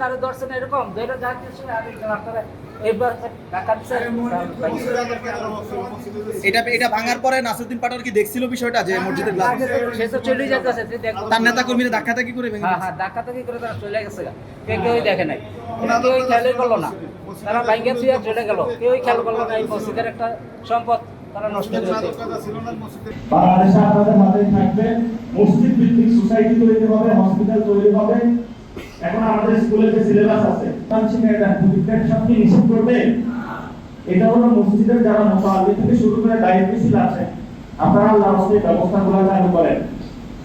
তারা ধরছেন এরকম ধরে যাচ্ছে আপনারা এইবার টাকা দিচ্ছে এটা ভাঙার পরে নাসিরউদ্দিন পাটোয়ারি কি দেখছিল বিষয়টা যে মসজিদের গ্লাস সে তো চলে যাচ্ছে তার নেতা কর্মীরা ধাক্কাধাক্কি করে ভেঙে হ্যাঁ দিয়েছে। হ্যাঁ ধাক্কা থেকে করে তারা চলে গেছে কেউই দেখে নাই কেউই খেয়ালই করলো না তারা ভাঙ্গে ছুঁয়ে চলে গেল কেউই খেয়াল করলো না এই মসজিদের একটা সম্পদ তারা নষ্ট করেছে বাংলাদেশে আপনাদের মাঝে থাকবে মসজিদ ভিত্তিক সোসাইটি তৈরি হবে, হসপিটাল তৈরি হবে। এখন আমাদের স্কুলে যে সিলেবাস আছে এটা দুইটার সাথে নিশ্চিত করবে। এটা হলো মসজিদের যারা মুতাআল্লিম থেকে শুরু করে দায়িত্বশীল আছে, আপনারা আল্লাহর রাস্তায় ব্যবস্থাগুলো চালু করেন।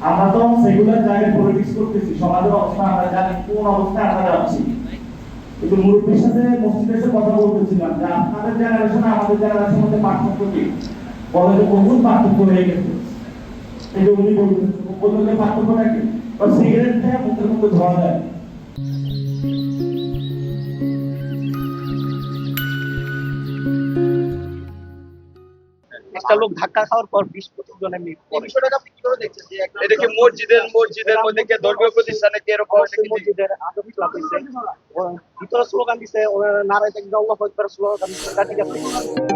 আমরা তো সেগুলোর জায়গায় পলিটিক্স করতেছি, সমাজের অবস্থা আমরা জানি কোন অবস্থায় আমরা যাচ্ছি। কিন্তু মুরব্বীর সাথে মসজিদের সাথে কথা বলতেছিলাম যে আপনাদের জেনারেশন আমাদের জেনারেশনের মধ্যে পার্থক্য কি, বলে যে বহু পার্থক্য হয়ে গেছে। এই যে উনি বলতেন পার্থক্যটা কি, সিগারেট খেয়ে মুখের মধ্যে ধোয়া যায়। একটা লোক ধাক্কা খাওয়ার পর 20-25 জন এমনি পড়ে। এটা কি মসজিদের মধ্যে কি ধর্মীয় প্রতিষ্ঠানে কি এরকম মসজিদের আদব খেলাপ হয়েছে, ভিতরে স্লোগান দিছে, নারায়ে তাকবীর আল্লাহু আকবার স্লোগান দিছে।